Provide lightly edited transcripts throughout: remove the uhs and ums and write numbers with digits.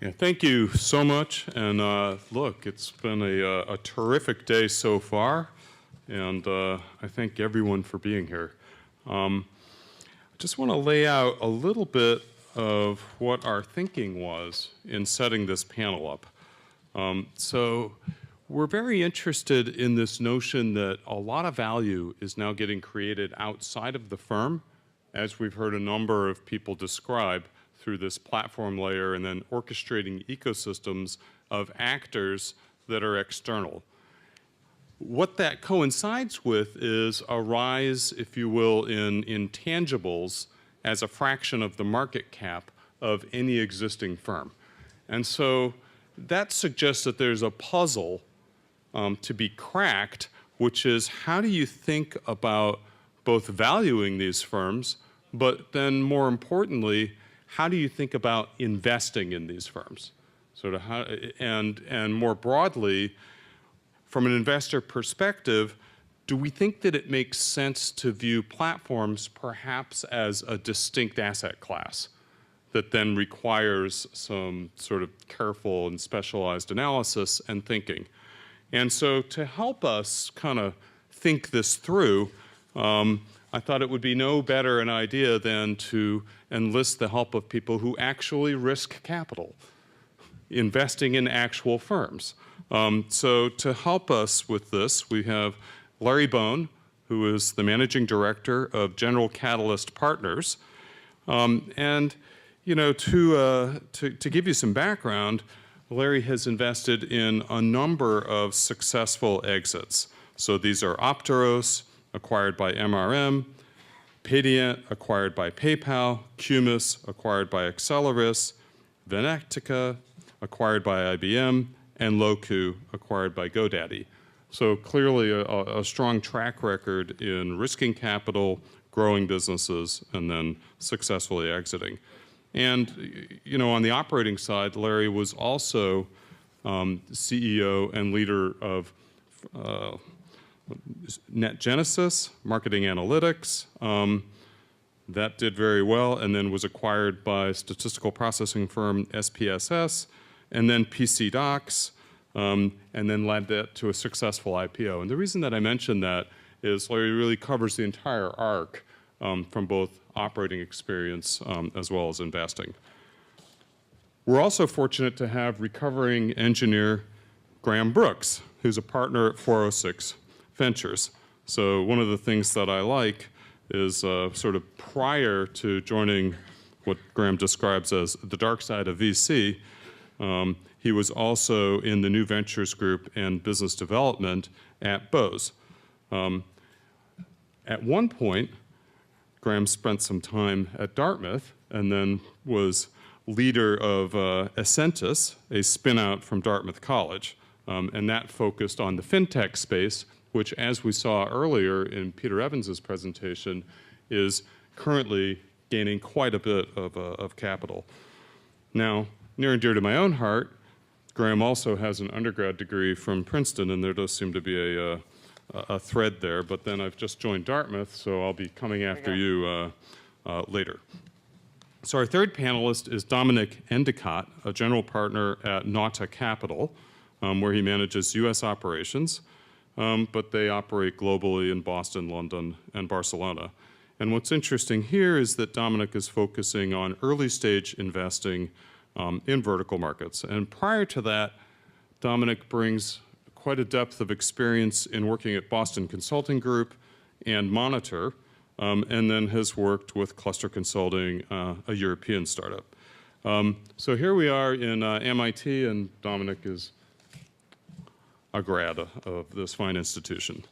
Yeah, thank you so much. And look, it's been a terrific day so far, and I thank everyone for being here. I just want to lay out a little bit of what our thinking was in setting this panel up. So we're very interested in this notion that a lot of value is now getting created outside of the firm, as we've heard a number of people describe, through this platform layer and then orchestrating ecosystems of actors that are external. What that coincides with is a rise, if you will, in intangibles as a fraction of the market cap of any existing firm. And so that suggests that there's a puzzle to be cracked, which is how do you think about both valuing these firms, but then more importantly, how do you think about investing in these firms? Sort of how, and more broadly, from an investor perspective, do we think that it makes sense to view platforms perhaps as a distinct asset class that then requires some sort of careful and specialized analysis and thinking? And so to help us kind of think this through, I thought it would be no better an idea than to enlist the help of people who actually risk capital, investing in actual firms. So to help us with this, we have Larry Bone, who is the managing director of General Catalyst Partners. And you know, to give you some background, Larry has invested in a number of successful exits. So these are Opteros, acquired by MRM, Paydiant, acquired by PayPal, Cumis, acquired by Acceleris, Venectica, acquired by IBM, and Loku, acquired by GoDaddy. So clearly a strong track record in risking capital, growing businesses, and then successfully exiting. And you know, on the operating side, Larry was also CEO and leader of NetGenesis, marketing analytics. That did very well and then was acquired by statistical processing firm SPSS, and then PC Docs, and then led that to a successful IPO. And the reason that I mention that is Larry really covers the entire arc from both operating experience as well as investing. We're also fortunate to have recovering engineer Graham Brooks, who's a partner at 406 Ventures. So one of the things that I like is sort of prior to joining what Graham describes as the dark side of VC, he was also in the new ventures group and business development at Bose. At one point, Graham spent some time at Dartmouth and then was leader of Ascentus, a spin-out from Dartmouth College, and that focused on the fintech space, which, as we saw earlier in Peter Evans's presentation, is currently gaining quite a bit of capital. Now, near and dear to my own heart, Graham also has an undergrad degree from Princeton, and there does seem to be a thread there, but then I've just joined Dartmouth, so I'll be coming after you later. So our third panelist is Dominic Endicott, a general partner at Nauta Capital, where he manages US operations. But they operate globally in Boston, London, and Barcelona. And what's interesting here is that Dominic is focusing on early stage investing in vertical markets. And prior to that, Dominic brings quite a depth of experience in working at Boston Consulting Group and Monitor, and then has worked with Cluster Consulting, a European startup. So here we are in MIT, and Dominic is a grad of this fine institution.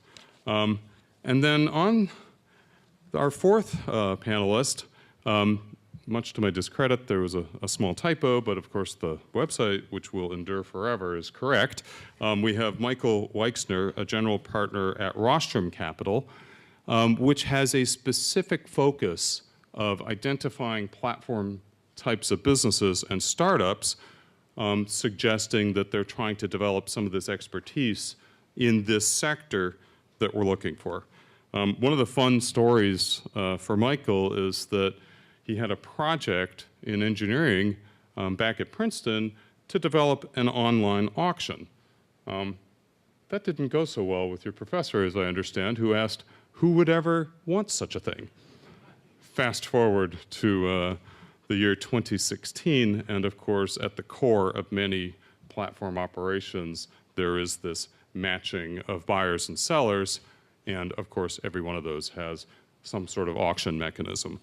And then on our fourth panelist, much to my discredit, there was a small typo, but of course the website, which will endure forever, is correct. We have Michael Weixner, a general partner at Rostrum Capital, which has a specific focus of identifying platform types of businesses and startups, suggesting that they're trying to develop some of this expertise in this sector that we're looking for. One of the fun stories for Michael is that he had a project in engineering back at Princeton to develop an online auction. That didn't go so well with your professor, as I understand, who asked, who would ever want such a thing? Fast forward to the year 2016, and of course, at the core of many platform operations, there is this matching of buyers and sellers, and of course, every one of those has some sort of auction mechanism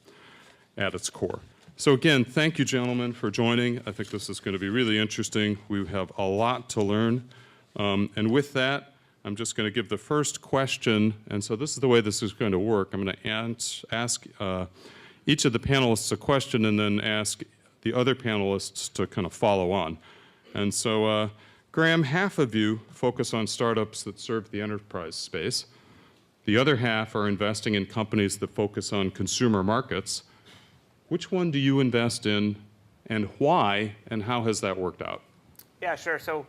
at its core. So again, thank you, gentlemen, for joining. I think this is going to be really interesting. We have a lot to learn. And with that, I'm just going to give the first question. And so this is the way this is going to work. I'm going to ask each of the panelists a question and then ask the other panelists to kind of follow on. And so, Graham, half of you focus on startups that serve the enterprise space. The other half are investing in companies that focus on consumer markets. Which one do you invest in, and why, and how has that worked out? Yeah, sure. So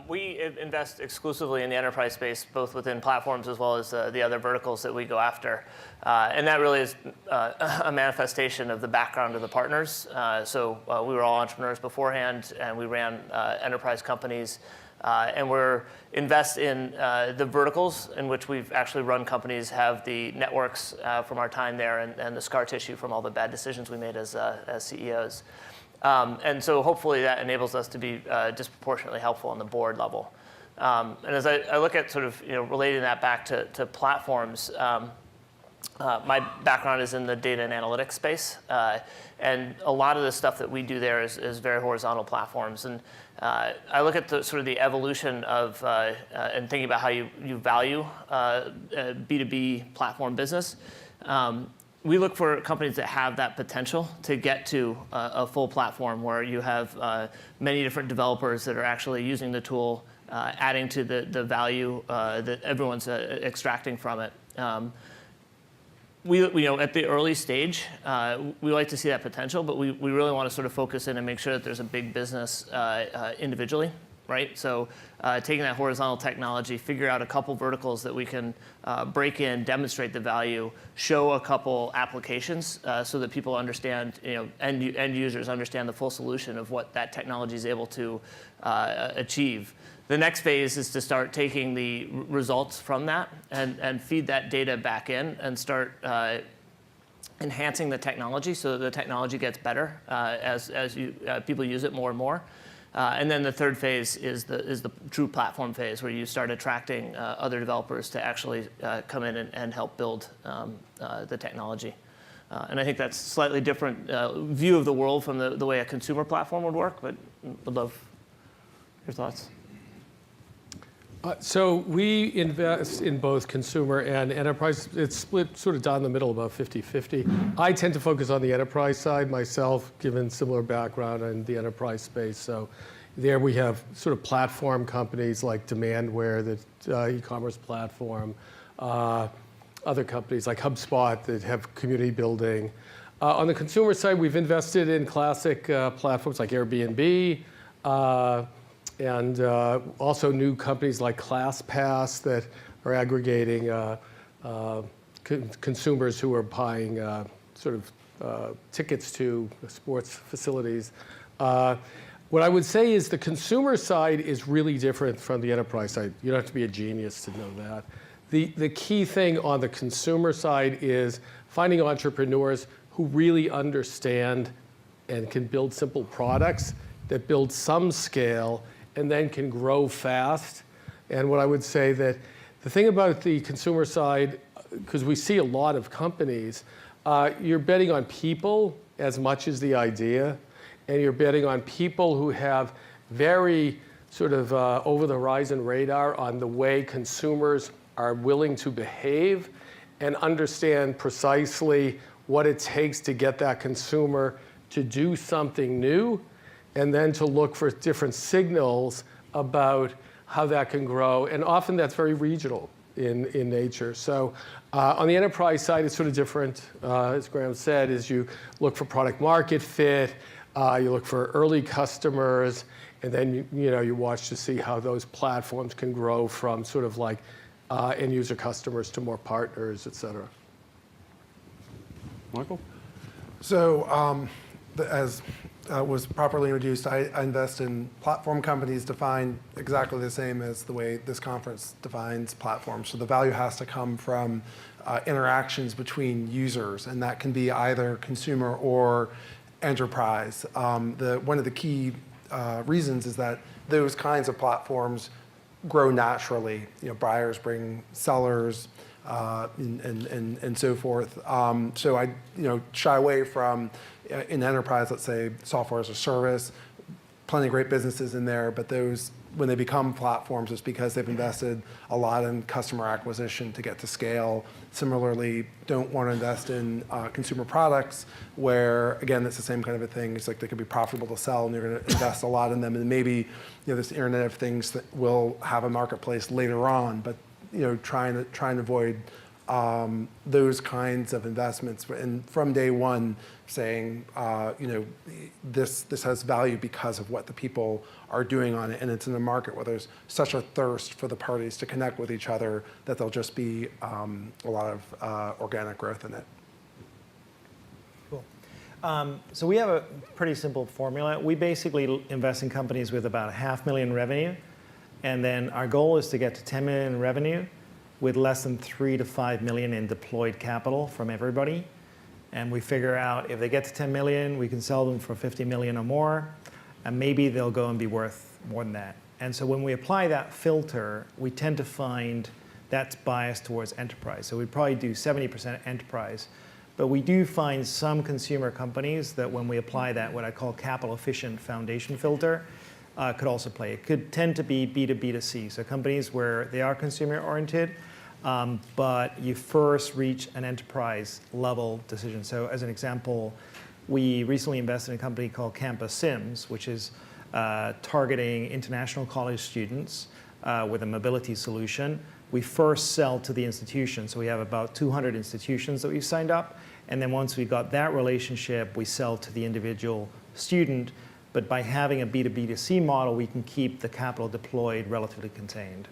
we invest exclusively in the enterprise space, both within platforms as well as the other verticals that we go after. And that really is a manifestation of the background of the partners. So we were all entrepreneurs beforehand, and we ran enterprise companies. And we're invest in the verticals in which we've actually run companies, have the networks from our time there, and the scar tissue from all the bad decisions we made as CEOs. And so hopefully that enables us to be disproportionately helpful on the board level. And as I look at sort of relating that back to platforms, my background is in the data and analytics space. And a lot of the stuff that we do there is very horizontal platforms. And I look at sort of the evolution of and thinking about how you value B2B platform business. We look for companies that have that potential to get to a full platform where you have many different developers that are actually using the tool, adding to the value that everyone's extracting from it. We at the early stage, we like to see that potential, but we really want to sort of focus in and make sure that there's a big business individually. Right? So taking that horizontal technology, figure out a couple verticals that we can break in, demonstrate the value, show a couple applications so that people understand, end users understand the full solution of what that technology is able to achieve. The next phase is to start taking the results from that and feed that data back in and start enhancing the technology so that the technology gets better as people use it more and more. And then the third phase is the true platform phase, where you start attracting other developers to actually come in and help build the technology. And I think that's a slightly different view of the world from the way a consumer platform would work, but would love your thoughts. So we invest in both consumer and enterprise. It's split sort of down the middle, about 50-50. I tend to focus on the enterprise side myself, given similar background in the enterprise space. So there we have sort of platform companies like Demandware, the e-commerce platform, other companies like HubSpot that have community building. On the consumer side, we've invested in classic platforms like Airbnb, and also new companies like ClassPass that are aggregating consumers who are buying sort of tickets to sports facilities. What I would say is the consumer side is really different from the enterprise side. You don't have to be a genius to know that. The key thing on the consumer side is finding entrepreneurs who really understand and can build simple products that build some scale and then can grow fast. And what I would say that the thing about the consumer side, because we see a lot of companies, you're betting on people as much as the idea, and you're betting on people who have very sort of over the horizon radar on the way consumers are willing to behave and understand precisely what it takes to get that consumer to do something new, and then to look for different signals about how that can grow. And often that's very regional in nature. So on the enterprise side, it's sort of different. As Graham said, is you look for product market fit, you look for early customers, and then you watch to see how those platforms can grow from sort of like end user customers to more partners, et cetera. Michael? So as was properly introduced, I invest in platform companies defined exactly the same as the way this conference defines platforms. So the value has to come from interactions between users, and that can be either consumer or enterprise. One of the key reasons is that those kinds of platforms grow naturally. Buyers bring sellers, and so forth. So I shy away from, in enterprise, let's say software as a service, plenty of great businesses in there, but those, when they become platforms, it's because they've invested a lot in customer acquisition to get to scale. Similarly, don't want to invest in consumer products where, again, it's the same kind of a thing. It's like they could be profitable to sell and you're going to invest a lot in them. And maybe this Internet of Things that will have a marketplace later on, but trying to avoid those kinds of investments, and from day one saying, this has value because of what the people are doing on it, and it's in a market where there's such a thirst for the parties to connect with each other that there'll just be a lot of organic growth in it. Cool. So we have a pretty simple formula. We basically invest in companies with about $500,000 revenue, and then our goal is to get to 10 million in revenue with less than 3 to 5 million in deployed capital from everybody. And we figure out if they get to 10 million, we can sell them for 50 million or more, and maybe they'll go and be worth more than that. And so when we apply that filter, we tend to find that's biased towards enterprise. So we'd probably do 70% enterprise. But we do find some consumer companies that when we apply that, what I call capital efficient foundation filter, could also play. It could tend to be B2B2C, so companies where they are consumer oriented, but you first reach an enterprise level decision. So as an example, we recently invested in a company called Campus Sims, which is targeting international college students with a mobility solution. We first sell to the institution, so we have about 200 institutions that we've signed up, and then once we've got that relationship, we sell to the individual student. But by having a B2B2C model, we can keep the capital deployed relatively contained.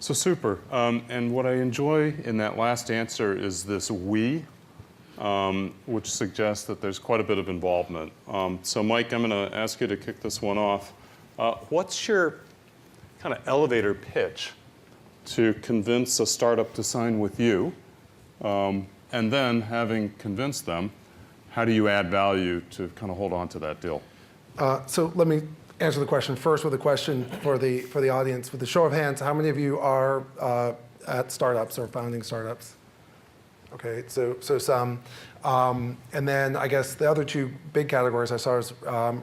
So super. And what I enjoy in that last answer is this we, which suggests that there's quite a bit of involvement. So Mike, I'm going to ask you to kick this one off. What's your kind of elevator pitch to convince a startup to sign with you? And then, having convinced them, how do you add value to kind of hold on to that deal? So let me answer the question first with a question for the audience. With the show of hands, how many of you are at startups or founding startups? Okay, so some. And then I guess the other two big categories I saw is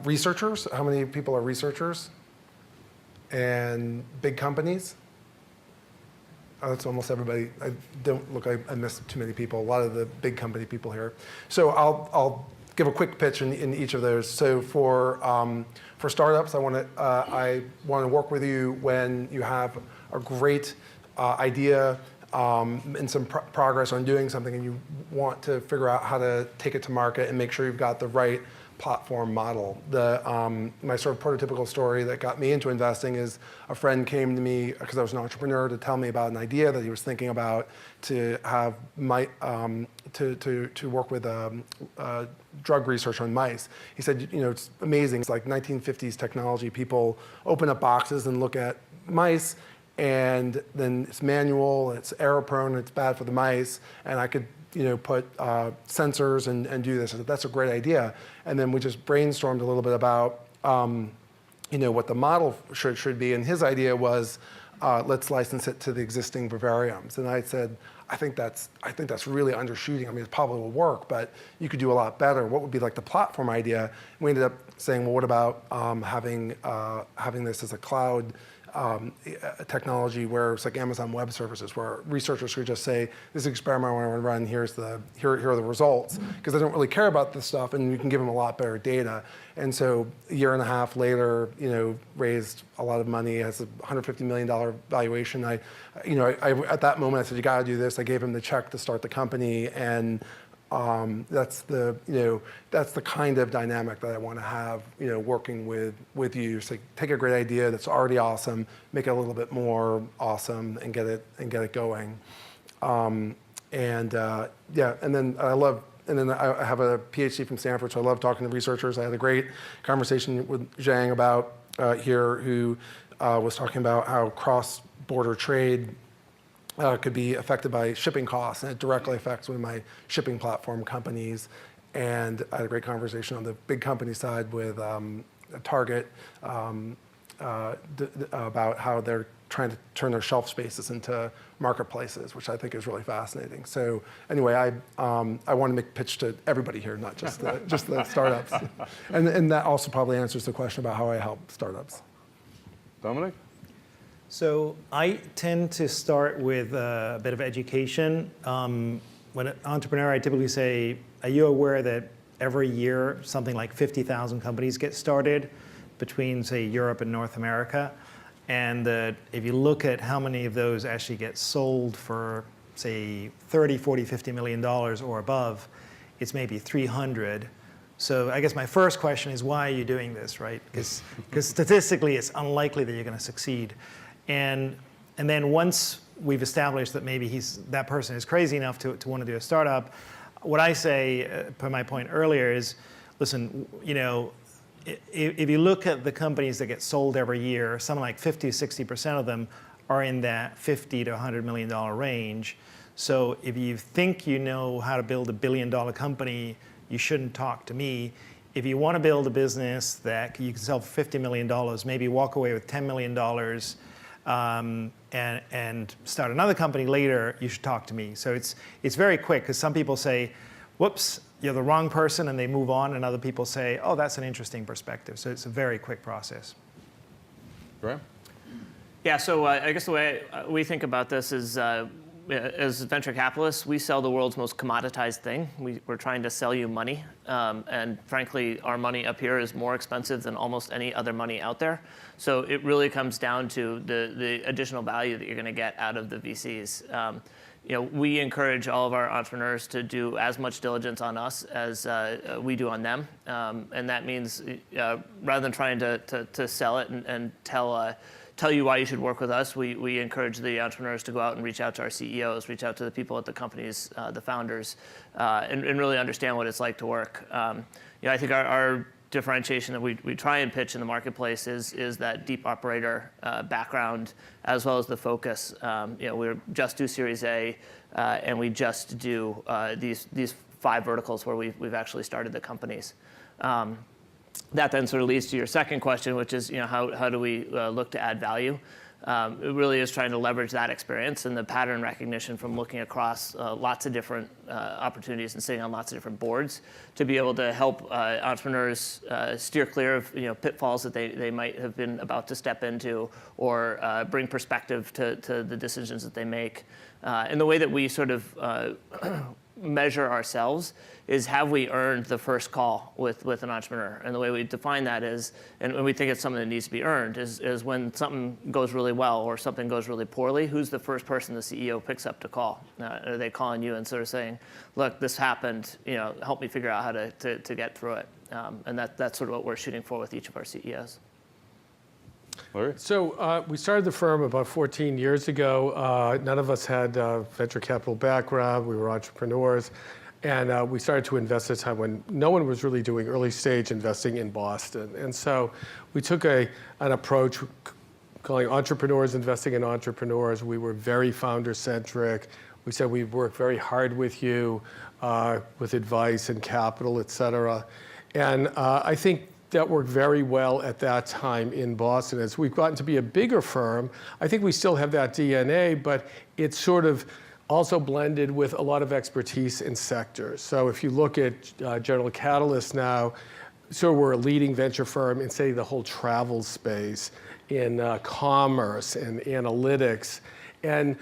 researchers. How many people are researchers? And big companies? Oh, that's almost everybody. I missed too many people. A lot of the big company people here. So I'll give a quick pitch in each of those. So for startups, I want to work with you when you have a great idea and some progress on doing something, and you want to figure out how to take it to market and make sure you've got the right platform model. My sort of prototypical story that got me into investing is a friend came to me because I was an entrepreneur to tell me about an idea that he was thinking about to have to work with drug research on mice. He said, it's amazing. It's like 1950s technology. People open up boxes and look at mice, and then it's manual, it's error prone, it's bad for the mice, and I could put sensors and do this. I said, that's a great idea. And then we just brainstormed a little bit about, what the model should be. And his idea was, let's license it to the existing vivariums. And I said, I think that's really undershooting. I mean, it probably will work, but you could do a lot better. What would be like the platform idea? We ended up saying, well, what about having this as a cloud technology where it's like Amazon Web Services, where researchers could just say, this experiment I want to run, here are the results, because they don't really care about this stuff, and you can give them a lot better data. And so a year and a half later, raised a lot of money, has a $150 million valuation. I at that moment I said, you got to do this. I gave him the check to start the company, and that's the kind of dynamic that I want to have, working with you. So take a great idea that's already awesome, make it a little bit more awesome, and get it going. And then I love and then I have a PhD from Stanford, so I love talking to researchers. I had a great conversation with Zhang about here, who was talking about how cross-border trade could be affected by shipping costs, and it directly affects one of my shipping platform companies. And I had a great conversation on the big company side with Target about how they're trying to turn their shelf spaces into marketplaces, which I think is really fascinating. So anyway, I want to make a pitch to everybody here, not just the startups. And that also probably answers the question about how I help startups. Dominic? So I tend to start with a bit of education. When an entrepreneur, I typically say, are you aware that every year something like 50,000 companies get started between, say, Europe and North America? And if you look at how many of those actually get sold for, say, 30, 40, 50 million dollars or above, it's maybe 300. So I guess my first question is, why are you doing this, right? Because statistically, it's unlikely that you're going to succeed. And then once we've established that maybe that person is crazy enough to want to do a startup, what I say, per my point earlier, is, listen, if you look at the companies that get sold every year, something like 50 to 60% of them are in that $50 to $100 million range. So if you think you know how to build $1 billion company, you shouldn't talk to me. If you want to build a business that you can sell for $50 million, maybe walk away with $10 million and start another company later, you should talk to me. So it's very quick, because some people say, whoops, you're the wrong person, and they move on, and other people say, oh, that's an interesting perspective. So it's a very quick process. Graham? Yeah, so I guess the way we think about this is, as venture capitalists, we sell the world's most commoditized thing. We're trying to sell you money. And frankly, our money up here is more expensive than almost any other money out there. So it really comes down to the additional value that you're going to get out of the VCs. We encourage all of our entrepreneurs to do as much diligence on us as we do on them. And that means rather than trying to sell it and tell you why you should work with us, we encourage the entrepreneurs to go out and reach out to our CEOs, reach out to the people at the companies, the founders, and really understand what it's like to work. I think our differentiation that we try and pitch in the marketplace is that deep operator background, as well as the focus. We just do Series A, and we just do these 5 verticals where we've actually started the companies. That then sort of leads to your second question, which is, how do we look to add value? It really is trying to leverage that experience and the pattern recognition from looking across lots of different opportunities and sitting on lots of different boards to be able to help entrepreneurs steer clear of pitfalls that they might have been about to step into, or bring perspective to the decisions that they make. And the way that we sort of measure ourselves is, have we earned the first call with an entrepreneur? And the way we define that is, and we think it's something that needs to be earned, is when something goes really well or something goes really poorly, who's the first person the CEO picks up to call? Are they calling you and sort of saying, look, this happened, help me figure out how to get through it? And that's sort of what we're shooting for with each of our CEOs. Larry? So we started the firm about 14 years ago. None of us had venture capital background. We were entrepreneurs. And we started to invest at a time when no one was really doing early stage investing in Boston. And so we took an approach calling entrepreneurs investing in entrepreneurs. We were very founder centric. We said we'd work very hard with you with advice and capital, et cetera. And I think that worked very well at that time in Boston. As we've gotten to be a bigger firm, I think we still have that DNA, but it's sort of also blended with a lot of expertise in sectors. So if you look at General Catalyst now, so we're a leading venture firm in, say, the whole travel space, in commerce and analytics. And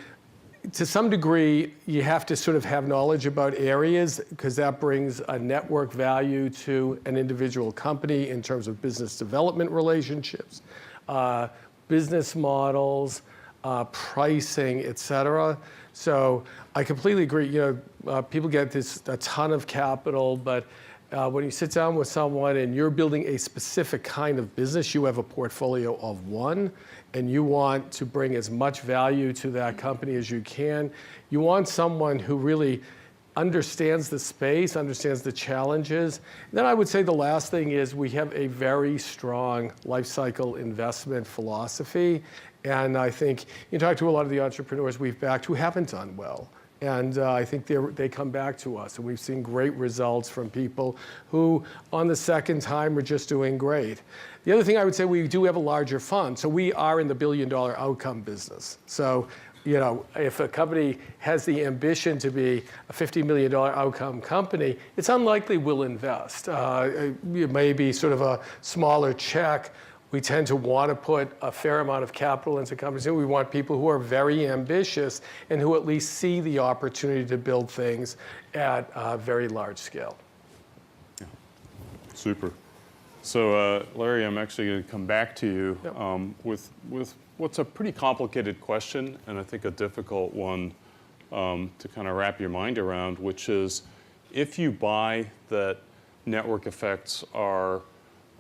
to some degree, you have to sort of have knowledge about areas, because that brings a network value to an individual company in terms of business development relationships, business models, pricing, et cetera. So I completely agree. People get a ton of capital, but when you sit down with someone and you're building a specific kind of business, you have a portfolio of one, and you want to bring as much value to that company as you can. You want someone who really understands the space, understands the challenges. Then I would say the last thing is we have a very strong life cycle investment philosophy. And I think you talk to a lot of the entrepreneurs we've backed who haven't done well. And I think they come back to us. And we've seen great results from people who, on the second time, are just doing great. The other thing I would say, we do have a larger fund. So we are in the billion-dollar outcome business. So, if a company has the ambition to be a $50 million outcome company, it's unlikely we'll invest. It may be sort of a smaller check. We tend to want to put a fair amount of capital into companies. We want people who are very ambitious and who at least see the opportunity to build things at a very large scale. Yeah. Super. So, Larry, I'm actually going to come back to you with what's a pretty complicated question, and I think a difficult one to kind of wrap your mind around, which is if you buy that network effects are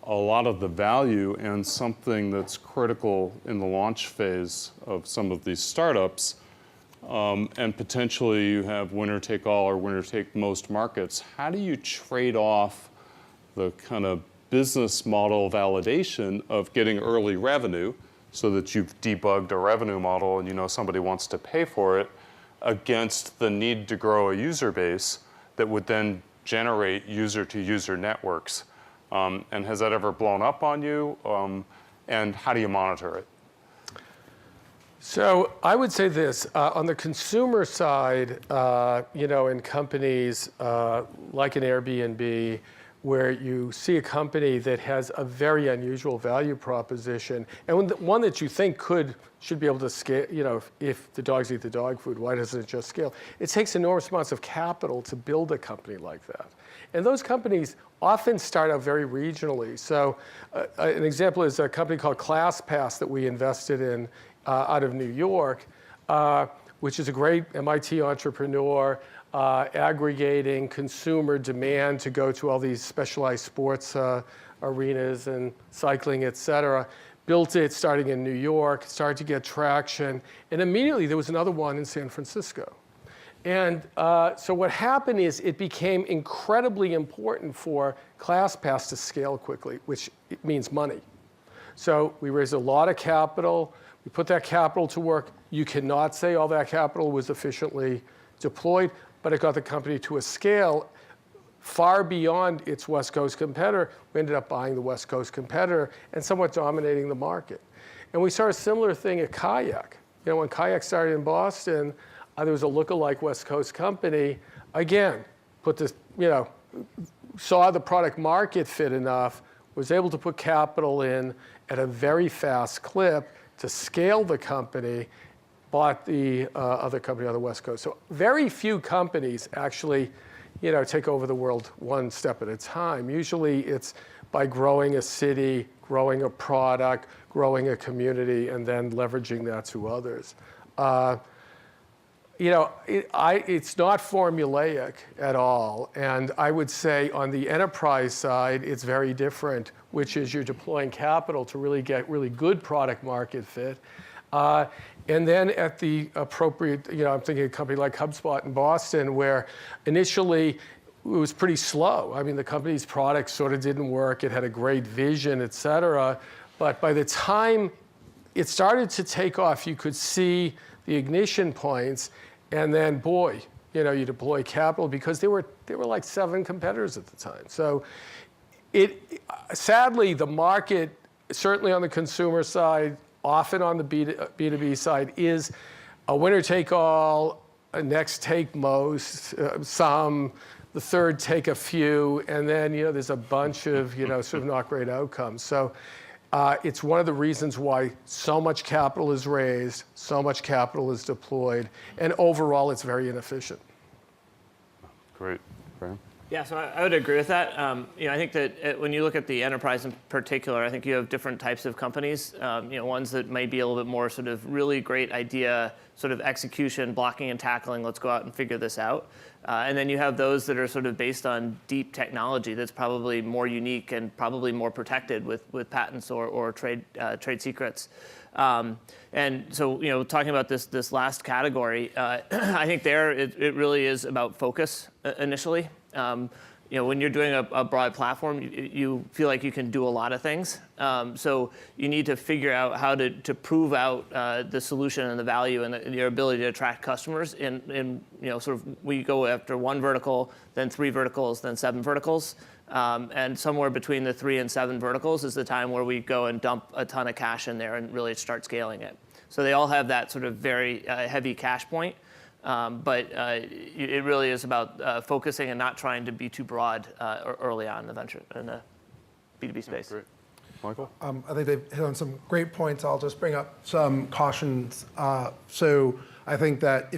a lot of the value and something that's critical in the launch phase of some of these startups, and potentially you have winner take all or winner take most markets, how do you trade off the kind of business model validation of getting early revenue so that you've debugged a revenue model and you know somebody wants to pay for it against the need to grow a user base that would then generate user-to-user networks? And has that ever blown up on you? And how do you monitor it? So I would say this, on the consumer side, in companies like an Airbnb, where you see a company that has a very unusual value proposition, and one that you think should be able to scale, if the dogs eat the dog food, why doesn't it just scale? It takes enormous amounts of capital to build a company like that. And those companies often start out very regionally. So an example is a company called ClassPass that we invested in out of New York, which is a great MIT entrepreneur, aggregating consumer demand to go to all these specialized sports arenas and cycling, et cetera. Built it starting in New York, started to get traction, and immediately there was another one in San Francisco. And so what happened is it became incredibly important for ClassPass to scale quickly, which means money. So we raised a lot of capital. We put that capital to work. You cannot say all that capital was efficiently deployed, but it got the company to a scale far beyond its West Coast competitor. We ended up buying the West Coast competitor and somewhat dominating the market. And we saw a similar thing at Kayak. When Kayak started in Boston, there was a lookalike West Coast company. Again, saw the product market fit enough, was able to put capital in at a very fast clip to scale the company, bought the other company on the West Coast. So very few companies actually, take over the world one step at a time. Usually it's by growing a city, growing a product, growing a community, and then leveraging that to others. It's not formulaic at all. And I would say on the enterprise side, it's very different, which is you're deploying capital to really get really good product market fit. And then at the appropriate, I'm thinking of a company like HubSpot in Boston, where initially it was pretty slow. I mean, the company's product sort of didn't work. It had a great vision, et cetera. But by the time it started to take off, you could see the ignition points. And then, boy, you deploy capital because there were like 7 competitors at the time. So sadly, the market, certainly on the consumer side, often on the B2B side, is a winner take all, a next take most, some, the third take a few, and then there's a bunch of sort of not great outcomes. So it's one of the reasons why so much capital is raised, so much capital is deployed, and overall it's very inefficient. Great. Graham? Yeah, so I would agree with that. I think that when you look at the enterprise in particular, I think you have different types of companies. Ones that might be a little bit more sort of really great idea, sort of execution, blocking and tackling. Let's go out and figure this out. And then you have those that are sort of based on deep technology that's probably more unique and probably more protected with patents or trade secrets. And so, talking about this last category, I think it really is about focus initially. When you're doing a broad platform, you feel like you can do a lot of things. So you need to figure out how to prove out the solution and the value and your ability to attract customers. Sort of we go after one vertical, then 3 verticals, then 7 verticals. And somewhere between the 3 and 7 verticals is the time where we go and dump a ton of cash in there and really start scaling it. So they all have that sort of very heavy cash point. But it really is about focusing and not trying to be too broad early on in the B2B space. Great. Michael? I think they've hit on some great points. I'll just bring up some cautions. So I think that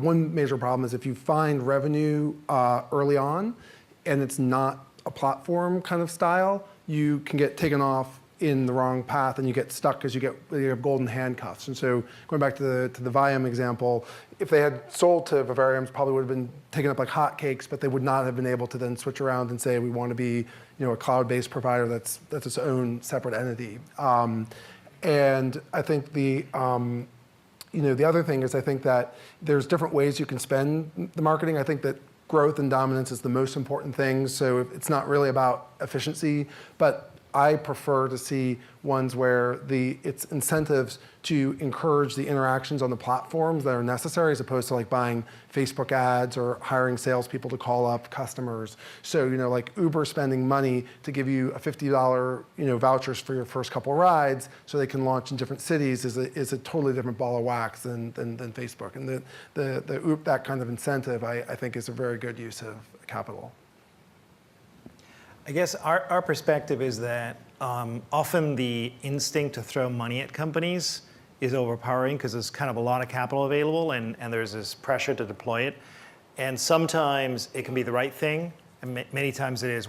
one major problem is if you find revenue early on and it's not a platform kind of style, you can get taken off in the wrong path and you get stuck because you have golden handcuffs. And so going back to the Viam example, if they had sold to Vivariums, probably would have been taken up like hotcakes, but they would not have been able to then switch around and say we want to be a cloud-based provider that's its own separate entity. And I think the other thing is I think that there's different ways you can spend the marketing. I think that growth and dominance is the most important thing. So it's not really about efficiency, but I prefer to see ones where it's incentives to encourage the interactions on the platforms that are necessary, as opposed to like buying Facebook ads or hiring salespeople to call up customers. So like Uber spending money to give you a $50 vouchers for your first couple of rides, so they can launch in different cities is a totally different ball of wax than Facebook. And that kind of incentive I think is a very good use of capital. I guess our perspective is that often the instinct to throw money at companies is overpowering because there's kind of a lot of capital available and there's this pressure to deploy it. And sometimes it can be the right thing, and many times it is.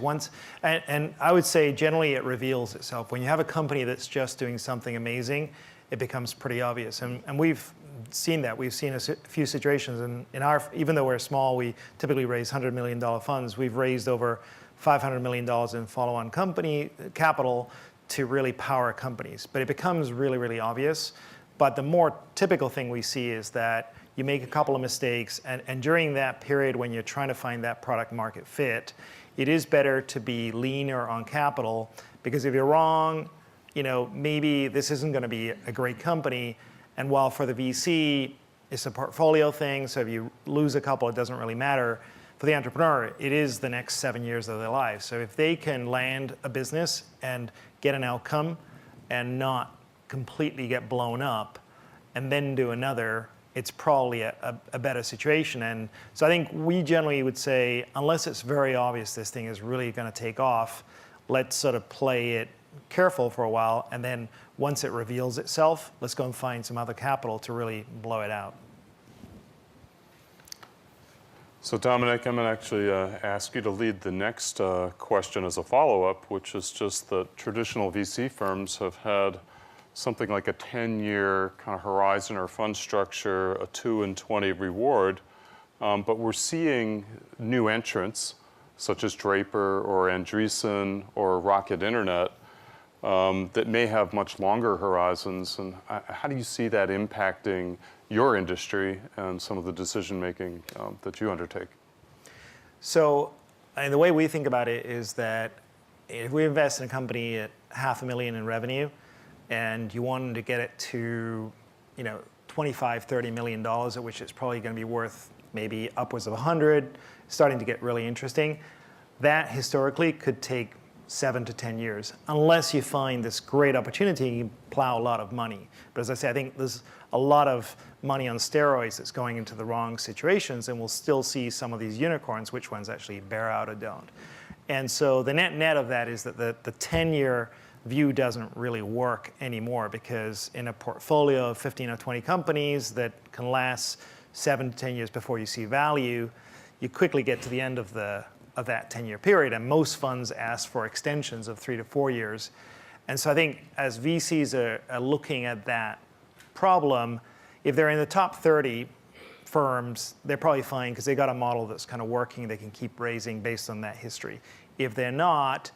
And I would say generally it reveals itself. When you have a company that's just doing something amazing, it becomes pretty obvious. And we've seen that. We've seen a few situations. And even though we're small, we typically raise $100 million funds. We've raised over $500 million in follow-on company capital to really power companies. But it becomes really, really obvious. But the more typical thing we see is that you make a couple of mistakes, and during that period when you're trying to find that product market fit, it is better to be leaner on capital, because if you're wrong, maybe this isn't going to be a great company. And while for the VC, it's a portfolio thing, so if you lose a couple, it doesn't really matter. For the entrepreneur, it is the next 7 years of their lives. So if they can land a business and get an outcome and not completely get blown up and then do another, it's probably a better situation. And so I think we generally would say, unless it's very obvious this thing is really going to take off, let's sort of play it careful for a while. And then once it reveals itself, let's go and find some other capital to really blow it out. So Dominic, I'm going to actually ask you to lead the next question as a follow-up, which is just that traditional VC firms have had something like a 10-year kind of horizon or fund structure, a 2 and 20 reward. But we're seeing new entrants, such as Draper or Andreessen or Rocket Internet, that may have much longer horizons. And how do you see that impacting your industry and some of the decision-making that you undertake? So the way we think about it is that if we invest in a company at $500,000 in revenue and you want to get it to $25, $30 million, at which it's probably going to be worth maybe upwards of 100, starting to get really interesting, that historically could take 7 to 10 years, unless you find this great opportunity and you plow a lot of money. But as I say, I think there's a lot of money on steroids that's going into the wrong situations, and we'll still see some of these unicorns, which ones actually bear out or don't. And so the net of that is that the 10-year view doesn't really work anymore, because in a portfolio of 15 or 20 companies that can last 7 to 10 years before you see value, you quickly get to the end of the of that 10-year period. And most funds ask for extensions of 3 to 4 years. And so I think as VCs are looking at that problem, if they're in the top 30 firms, they're probably fine because they got a model that's kind of working. They can keep raising based on that history. If they're not,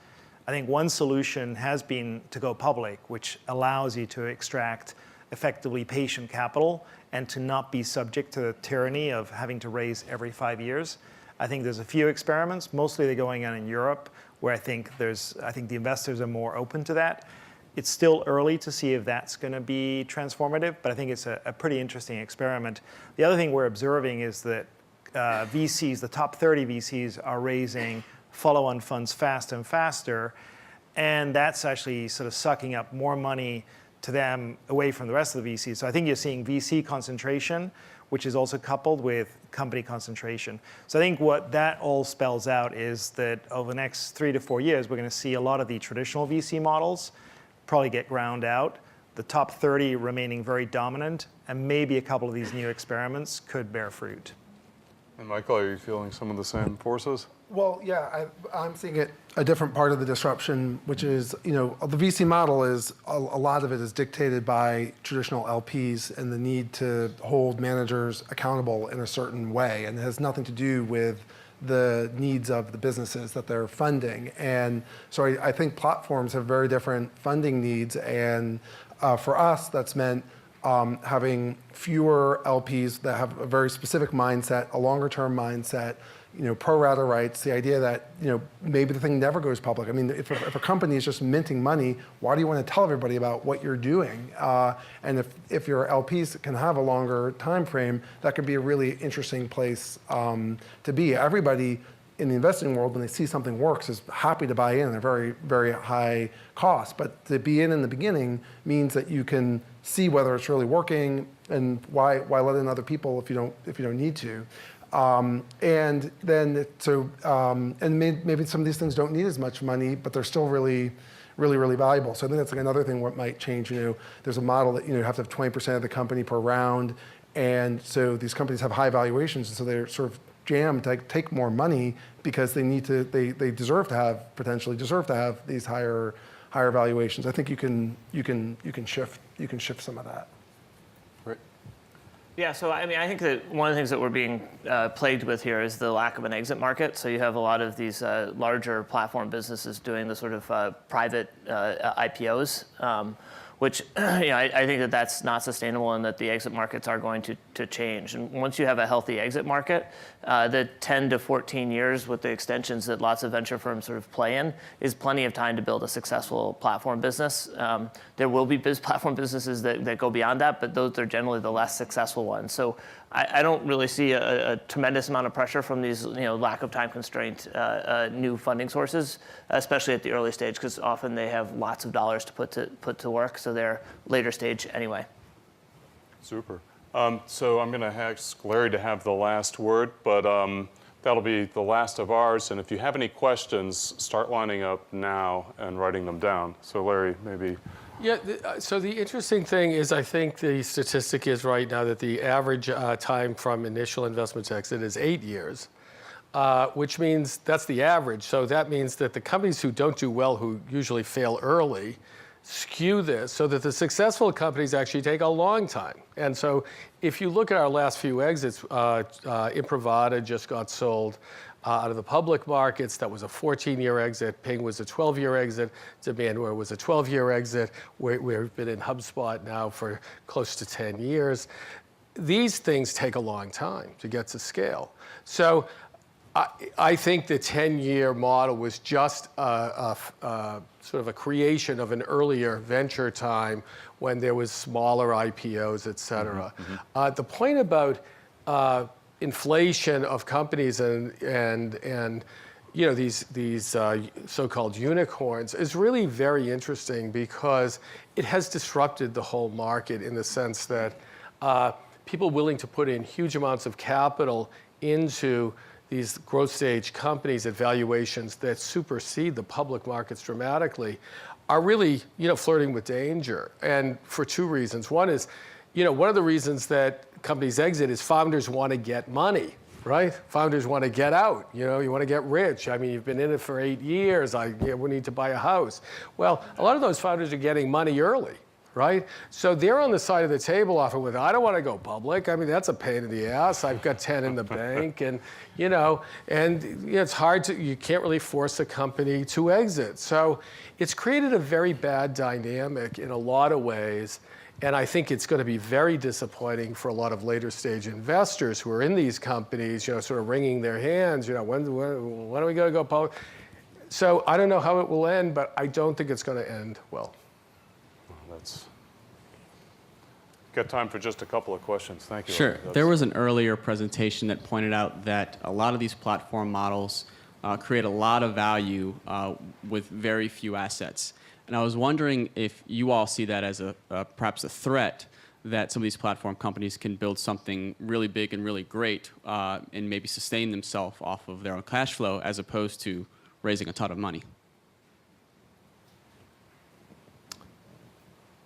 I think one solution has been to go public, which allows you to extract effectively patient capital and to not be subject to the tyranny of having to raise every 5 years. I think there's a few experiments, mostly they're going on in Europe, where I think the investors are more open to that. It's still early to see if that's going to be transformative, but I think it's a pretty interesting experiment. The other thing we're observing is that VCs, the top 30 VCs, are raising follow-on funds faster and faster, and that's actually sort of sucking up more money to them away from the rest of the VCs. So I think you're seeing VC concentration, which is also coupled with company concentration. So I think what that all spells out is that over the next 3 to 4 years, we're going to see a lot of the traditional VC models probably get ground out, the top 30 remaining very dominant, and maybe a couple of these new experiments could bear fruit. And Michael, are you feeling some of the same forces? Well, yeah, I'm seeing it a different part of the disruption, which is, the VC model is, a lot of it is dictated by traditional LPs and the need to hold managers accountable in a certain way, and it has nothing to do with the needs of the businesses that they're funding. And so I think platforms have very different funding needs, and for us, that's meant having fewer LPs that have a very specific mindset, a longer term mindset, pro rata rights, the idea that, maybe the thing never goes public. I mean, if a company is just minting money, why do you want to tell everybody about what you're doing? And if your LPs can have a longer time frame, that could be a really interesting place to be. Everybody in the investing world, when they see something works, is happy to buy in at a very, very high cost. But to be in the beginning means that you can see whether it's really working, and why let in other people if you don't need to. And then maybe some of these things don't need as much money, but they're still really, really, really valuable. So I think that's like another thing what might change. There's a model that you have to have 20% of the company per round, and so these companies have high valuations, and so they're sort of jammed to take more money because they potentially deserve to have these higher valuations. I think you can shift some of that. Right. Yeah, so I mean, I think that one of the things that we're being plagued with here is the lack of an exit market. So you have a lot of these larger platform businesses doing the sort of private IPOs, which I think that that's not sustainable, and that the exit markets are going to change. And once you have a healthy exit market, the 10 to 14 years with the extensions that lots of venture firms sort of play in is plenty of time to build a successful platform business. There will be platform businesses that go beyond that, but those are generally the less successful ones. So I don't really see a tremendous amount of pressure from these lack of time constraint new funding sources, especially at the early stage, because often they have lots of dollars to put to work, so they're later stage anyway. Super. So I'm going to ask Larry to have the last word, but that'll be the last of ours. And if you have any questions, start lining up now and writing them down. So Larry, maybe. Yeah, so the interesting thing is, I think the statistic is right now that the average time from initial investment to exit is 8 years, which means that's the average. So that means that the companies who don't do well, who usually fail early, skew this so that the successful companies actually take a long time. And so if you look at our last few exits, Imprivata just got sold out of the public markets. That was a 14-year exit. Ping was a 12-year exit. Demandware was a 12-year exit. We've been in HubSpot now for close to 10 years. These things take a long time to get to scale. So I think the 10-year model was just sort of a creation of an earlier venture time when there was smaller IPOs, et cetera. The point about inflation of companies and these so-called unicorns is really very interesting, because it has disrupted the whole market in the sense that people willing to put in huge amounts of capital into these growth stage companies at valuations that supersede the public markets dramatically are really, flirting with danger. And for two reasons. One is, one of the reasons that companies exit is founders want to get money. right? Founders want to get out. You know, you want to get rich. I mean, you've been in it for 8 years. We need to buy a house. Well, a lot of those founders are getting money early, right? So they're on the side of the table often with, I don't want to go public. I mean, that's a pain in the ass. I've got 10 in the bank, and it's hard to, you can't really force a company to exit. So it's created a very bad dynamic in a lot of ways. And I think it's going to be very disappointing for a lot of later stage investors who are in these companies, sort of wringing their hands, when are we going to go public? So I don't know how it will end, but I don't think it's going to end well. Got time for just a couple of questions. Thank you. Sure. There was an earlier presentation that pointed out that a lot of these platform models create a lot of value with very few assets. And I was wondering if you all see that as perhaps a threat that some of these platform companies can build something really big and really great and maybe sustain themselves off of their own cash flow as opposed to raising a ton of money.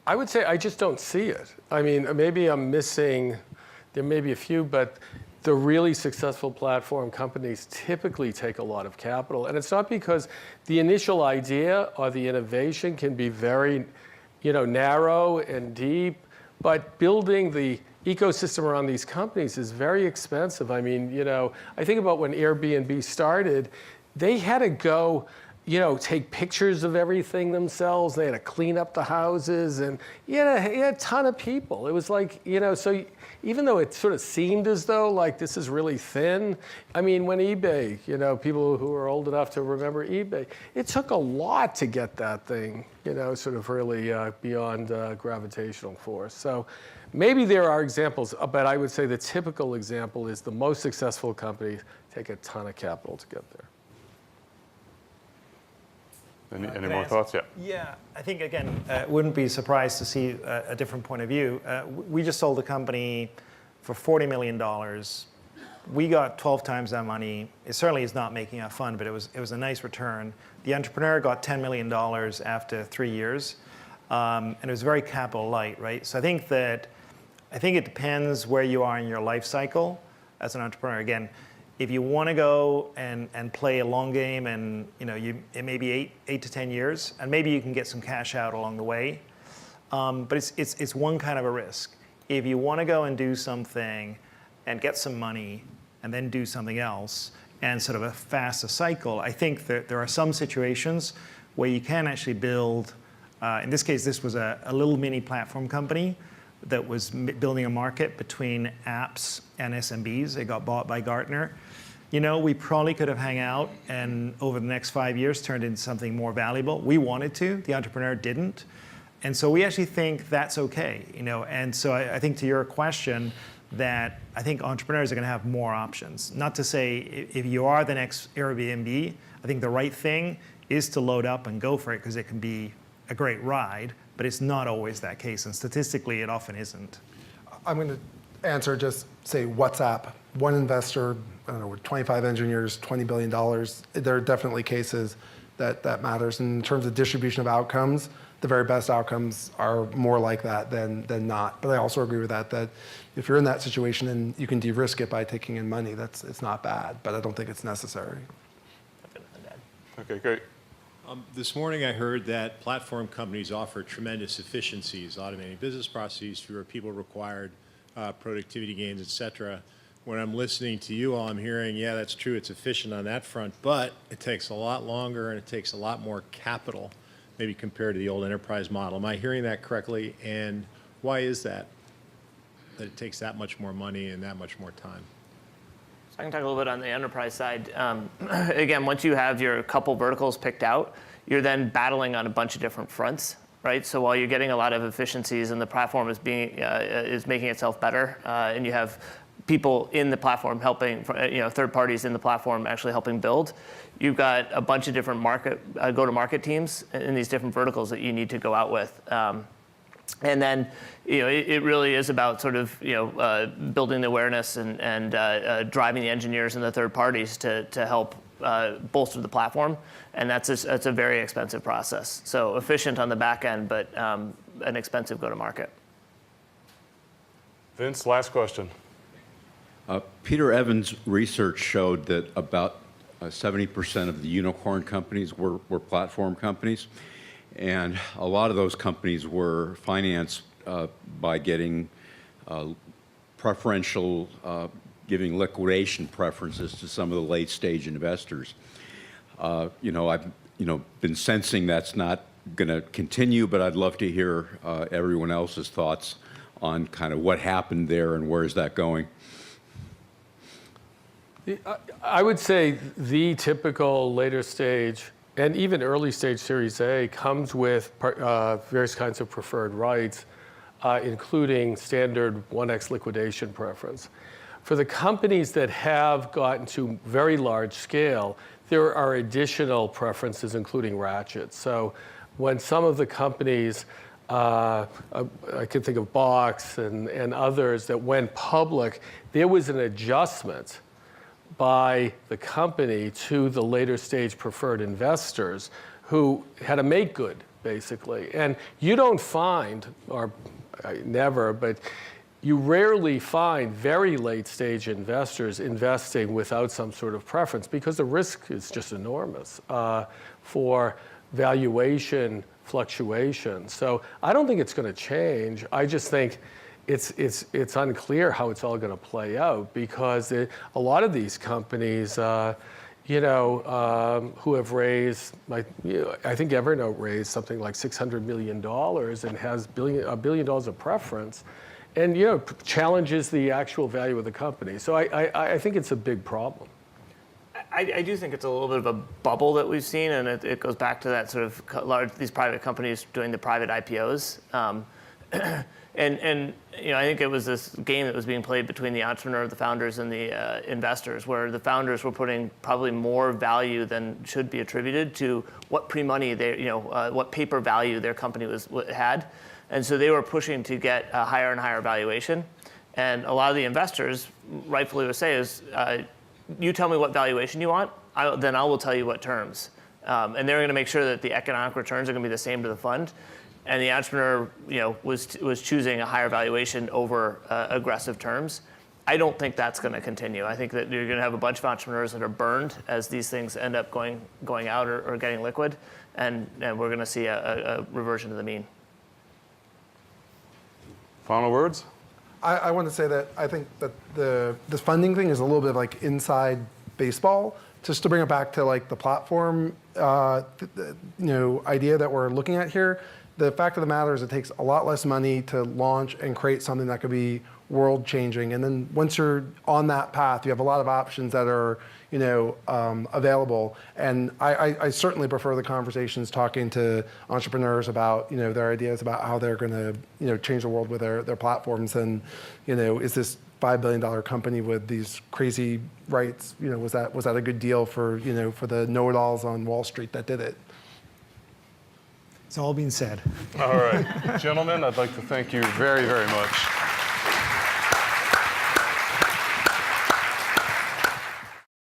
I would say I just don't see it. I mean, maybe I'm missing, there may be a few, but the really successful platform companies typically take a lot of capital. And it's not because the initial idea or the innovation can be very, narrow and deep, but building the ecosystem around these companies is very expensive. I mean, I think about when Airbnb started, they had to go, take pictures of everything themselves. They had to clean up the houses, and you had a ton of people. It was like, so even though it sort of seemed as though like this is really thin, I mean, when eBay, people who are old enough to remember eBay, it took a lot to get that thing, sort of really beyond gravitational force. So maybe there are examples, but I would say the typical example is the most successful companies take a ton of capital to get there. Any more thoughts? Yeah. Yeah, I think, again, wouldn't be surprised to see a different point of view. We just sold a company for $40 million. We got 12 times that money. It certainly is not making a fund, but it was a nice return. The entrepreneur got $10 million after 3 years, and it was very capital light, right? So I think it depends where you are in your life cycle as an entrepreneur. Again, if you want to go and play a long game, and it may be 8 to 10 years, and maybe you can get some cash out along the way, but it's one kind of a risk. If you want to go and do something and get some money and then do something else and sort of a faster cycle, I think that there are some situations where you can actually build. In this case, this was a little mini platform company that was building a market between apps and SMBs. It got bought by Gartner. We probably could have hung out and over the next 5 years turned into something more valuable. We wanted to, the entrepreneur didn't. And so we actually think that's okay, And so I think to your question that I think entrepreneurs are going to have more options. Not to say if you are the next Airbnb, I think the right thing is to load up and go for it because it can be a great ride, but it's not always that case. And statistically, it often isn't. I'm going to answer, just say WhatsApp. One investor, I don't know, with 25 engineers, $20 billion. There are definitely cases that matters. And in terms of distribution of outcomes, the very best outcomes are more like that than not. But I also agree with that if you're in that situation and you can de-risk it by taking in money, it's not bad. But I don't think it's necessary. Okay, great. This morning I heard that platform companies offer tremendous efficiencies, automating business processes, fewer people required, productivity gains, et cetera. When I'm listening to you all, I'm hearing, yeah, that's true, it's efficient on that front, but it takes a lot longer and it takes a lot more capital, maybe compared to the old enterprise model. Am I hearing that correctly? And why is that it takes that much more money and that much more time? I can talk a little bit on the enterprise side. Again, once you have your couple verticals picked out, you're then battling on a bunch of different fronts, right? So while you're getting a lot of efficiencies and the platform is making itself better, and you have people in the platform helping, third parties in the platform actually helping build, you've got a bunch of different go-to-market teams in these different verticals that you need to go out with. And then, it really is about sort of, building the awareness and driving the engineers and the third parties to help bolster the platform. And that's a very expensive process. So efficient on the back end, but an expensive go-to-market. Vince, last question. Peter Evans' research showed that about 70% of the unicorn companies were platform companies. And a lot of those companies were financed by getting preferential, giving liquidation preferences to some of the late stage investors. I've been sensing that's not going to continue, but I'd love to hear everyone else's thoughts on kind of what happened there and where is that going. I would say the typical later stage and even early stage Series A comes with various kinds of preferred rights, including standard 1x liquidation preference. For the companies that have gotten to very large scale, there are additional preferences, including ratchets. So when some of the companies, I can think of Box and others that went public, there was an adjustment by the company to the later stage preferred investors who had a make good, basically. And you don't find, or never, but you rarely find very late stage investors investing without some sort of preference because the risk is just enormous for valuation fluctuation. So I don't think it's going to change. I just think it's unclear how it's all going to play out because a lot of these companies, who have raised, I think Evernote raised something like $600 million and has $1 billion of preference, and challenges the actual value of the company. So I think it's a big problem. I do think it's a little bit of a bubble that we've seen, and it goes back to that sort of these private companies doing the private IPOs. And I think it was this game that was being played between the entrepreneur, the founders, and the investors, where the founders were putting probably more value than should be attributed to what pre-money what paper value their company had, and so they were pushing to get a higher and higher valuation. And a lot of the investors, rightfully would say, is you tell me what valuation you want, then I will tell you what terms, and they're going to make sure that the economic returns are going to be the same to the fund. And the entrepreneur, was choosing a higher valuation over aggressive terms. I don't think that's going to continue. I think that you're going to have a bunch of entrepreneurs that are burned as these things end up going out or getting liquid, and we're going to see a reversion to the mean. Final words? I want to say that I think that this funding thing is a little bit like inside baseball. Just to bring it back to like the platform, idea that we're looking at here. The fact of the matter is it takes a lot less money to launch and create something that could be world changing. And then once you're on that path, you have a lot of options that are, available. And I certainly prefer the conversations talking to entrepreneurs about, their ideas about how they're going to, change the world with their platforms. And, is this $5 billion company with these crazy rights, was that a good deal for, for the know-it-alls on Wall Street that did it? It's all been said. All right. Gentlemen, I'd like to thank you very, very much.